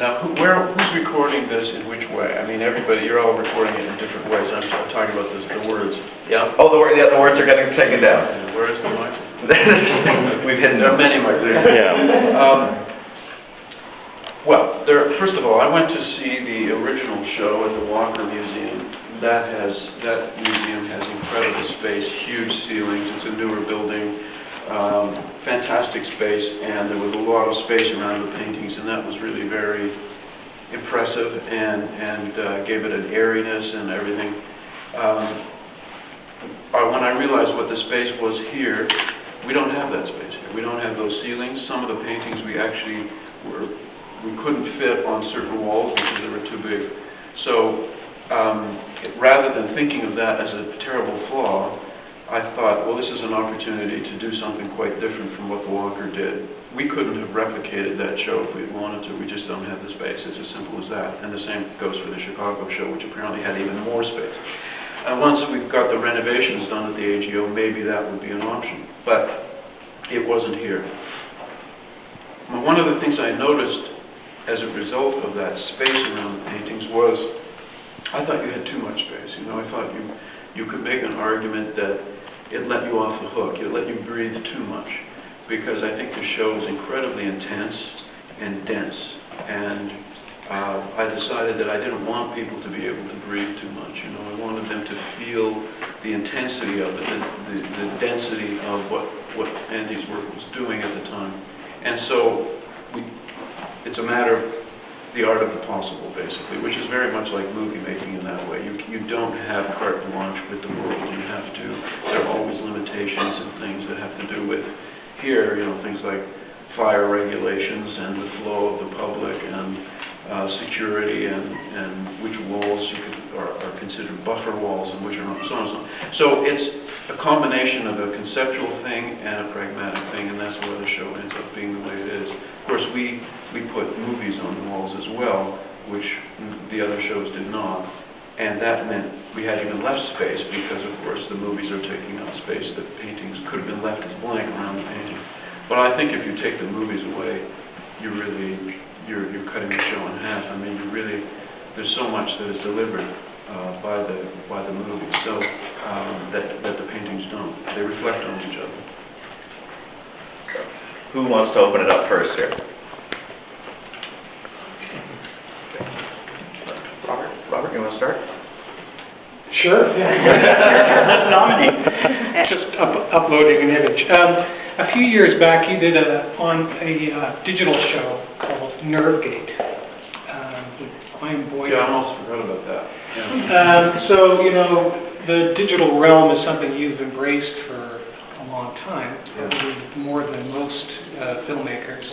Now, who's recording this in which way? I mean, everybody, you're all recording it in different ways. I'm talking about the words. Yeah. Oh, the words are getting taken down. And where is the mic? We've hidden. There are many mics there. Yeah. Well, first of all, I went to see the original show at the Walker Museum. That museum has incredible space, huge ceilings. It's a newer building, fantastic space, and there was a lot of space around the paintings, and that was really very impressive and gave it an airiness and everything. When I realized what the space was here, we don't have that space here. We don't have those ceilings. Some of the paintings we couldn't fit on certain walls because they were too big. So rather than thinking of that as a terrible flaw, I thought, well, this is an opportunity to do something quite different from what the Walker did. We couldn't have replicated that show if we wanted to. We just don't have the space. It's as simple as that. And the same goes for the Chicago show, which apparently had even more space. And once we've got the renovations done at the AGO, maybe that would be an option. But it wasn't here. One of the things I noticed as a result of that space around the paintings was, I thought you had too much space. You know, I thought you could make an argument that it let you off the hook. It let you breathe too much, because I think the show is incredibly intense and dense. And I decided that I didn't want people to be able to breathe too much. You know, I wanted them to feel the intensity of it, the density of what Andy's work was doing at the time. And so it's a matter of the art of the possible, basically, which is very much like movie making in that way. You don't have carte blanche with the world. There are always limitations and things that have to do with here, you know, things like fire regulations and the flow of the public and security and which walls are considered buffer walls and which are not, so on and so on. So it's a combination of a conceptual thing and a pragmatic thing, and that's why the show ends up being the way it is. Of course, we put movies on the walls as well, which the other shows did not, and that meant we had even less space because, of course, the movies are taking up space that paintings could have been left as blank around the painting. But I think if you take the movies away, you're cutting the show in half. I mean, there's so much that is delivered by the movies, so that the paintings don't. They reflect on each other. Who wants to open it up first here? Robert, you want to start? Sure. Yeah. Nominee. Just uploading an image. A few years back, you did on a digital show called Nervegate. Yeah, I almost forgot about that. Yeah. So, you know, the digital realm is something you've embraced for a long time, probably more than most filmmakers.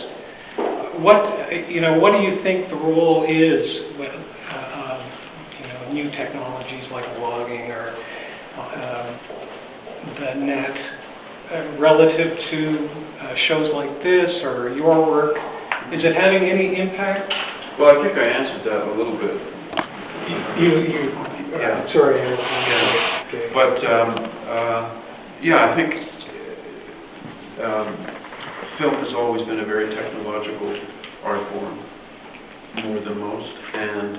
What do you think the role is with new technologies like blogging or the net relative to shows like this or your work? Is it having any impact? Well, I think I answered that a little bit. Yeah. Sorry. Yeah. Okay. But I think film has always been a very technological art form, more than most, and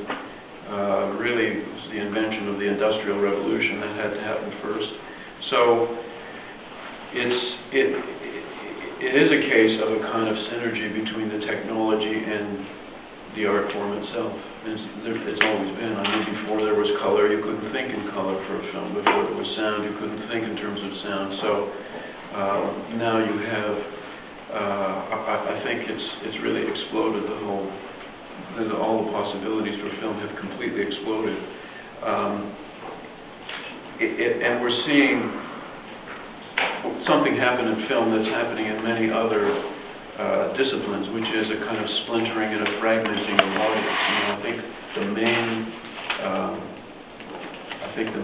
really it was the invention of the Industrial Revolution that had to happen first. So it is a case of a kind of synergy between the technology and the art form itself. It's always been. I mean, before there was color, you couldn't think in color for a film. Before there was sound, you couldn't think in terms of sound. So now you have. I think it's really exploded. All the possibilities for film have completely exploded. And we're seeing something happen in film that's happening in many other disciplines, which is a kind of splintering and a fragmenting of audience. I think the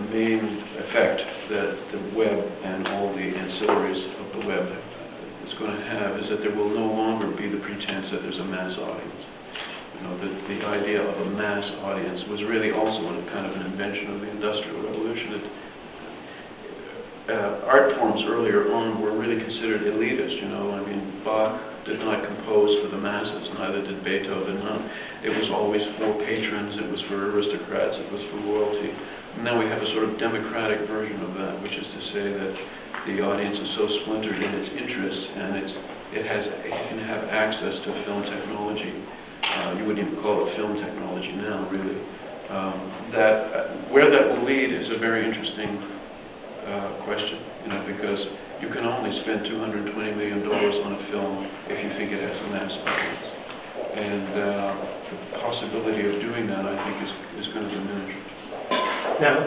main effect that the web and all the ancillaries of the web is going to have is that there will no longer be the pretense that there's a mass audience. The idea of a mass audience was really also kind of an invention of the Industrial Revolution. art forms earlier on were really considered elitist, you know. I mean, Bach did not compose for the masses, neither did Beethoven. It was always for patrons, it was for aristocrats, it was for royalty. And now we have a sort of democratic version of that, which is to say that the audience is so splintered in its interests, and it can have access to film technology. You wouldn't even call it film technology now, really. Where that will lead is a very interesting question, you know, because you can only spend $220 million on a film if you think it has a mass audience. And the possibility of doing that, I think, is going to diminish. Now,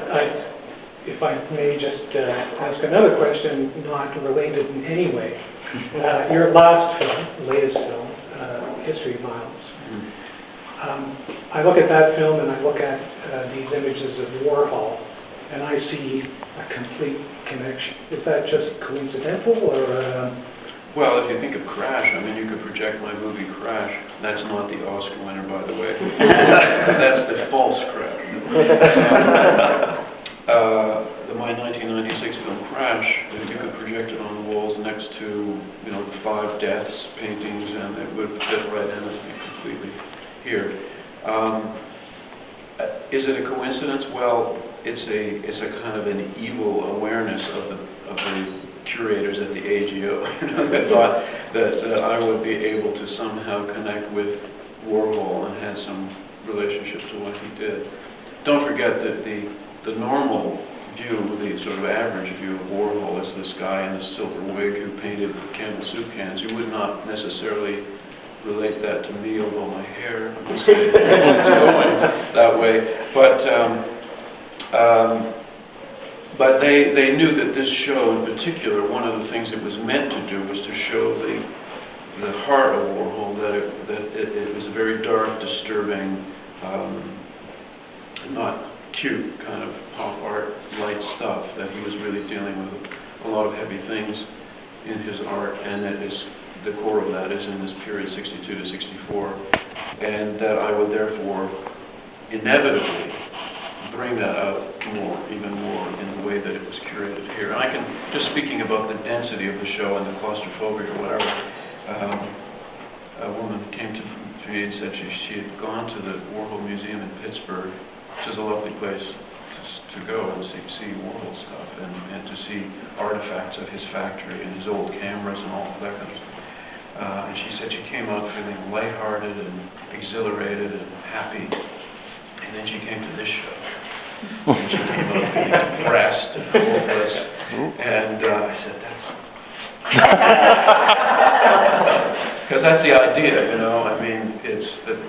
if I may just ask another question, not related in any way. Your last film, the latest film, History of Violence. I look at that film and I look at these images of Warhol, and I see a complete connection. Is that just coincidental, or? Well, if you think of Crash, I mean, you could project my movie Crash. That's not the Oscar winner, by the way. That's the false Crash. My 1996 film Crash, you could project it on the walls next to, you know, the 5 deaths paintings, and it would fit right in, I think, completely here. Is it a coincidence? Well, it's a kind of an evil awareness of the curators at the AGO, you know, that thought that I would be able to somehow connect with Warhol and had some relationship to what he did. Don't forget that the normal view, the sort of average view of Warhol is this guy in the silver wig who painted Campbell soup cans. You would not necessarily relate that to me, although my hair is going that way. But they knew that this show in particular, one of the things it was meant to do was to show the heart of Warhol, that it was a very dark, disturbing, not cute kind of pop art light stuff, that he was really dealing with a lot of heavy things in his art, and that is the core of that is in this period 62 to 64, and that I would therefore inevitably bring that out even more in the way that it was curated here. And I can, just speaking about the density of the show and the claustrophobia or whatever, a woman came to me and said she had gone to the Warhol Museum in Pittsburgh, which is a lovely place to go and see Warhol stuff and to see artifacts of his factory and his old cameras and all that kind of stuff. And she said she came out feeling lighthearted and exhilarated and happy. And then she came to this show. And she came out feeling depressed and hopeless. And I said, because that's the idea, you know. I mean, it's that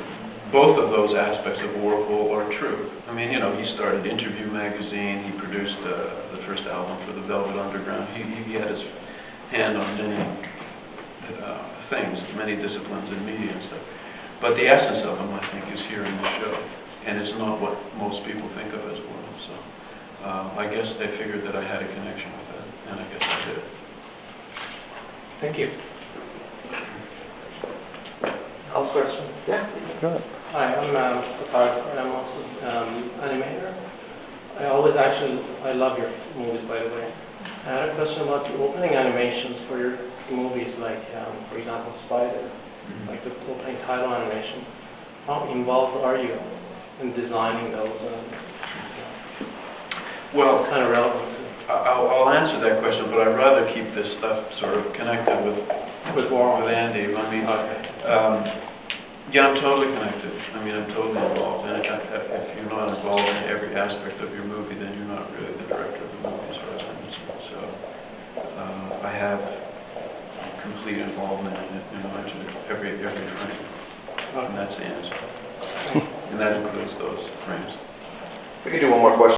both of those aspects of Warhol are true. I mean, you know, he started Interview magazine. He produced the first album for the Velvet Underground. He had his hand on many things, many disciplines and media and stuff. But the essence of them, I think, is here in the show. And it's not what most people think of as Warhol. So I guess they figured that I had a connection with that, and I guess I did. Thank you. I'll question. Yeah. Good. Hi, I'm a photographer. I'm also animator. I love your movies, by the way. I had a question about the opening animations for your movies, like, for example, Spider, like the opening title animation. How involved are you in designing those? Well, kind of relevant. I'll answer that question, but I'd rather keep this stuff sort of connected with Warhol. With Andy. I mean, Okay. yeah, I'm totally connected. I mean, I'm totally involved. And if you're not involved in every aspect of your movie, then you're not really the director of the movie, as far as I'm concerned. So I have complete involvement in it, you know, every frame. And that's the answer. And that includes those frames. We could do one more question.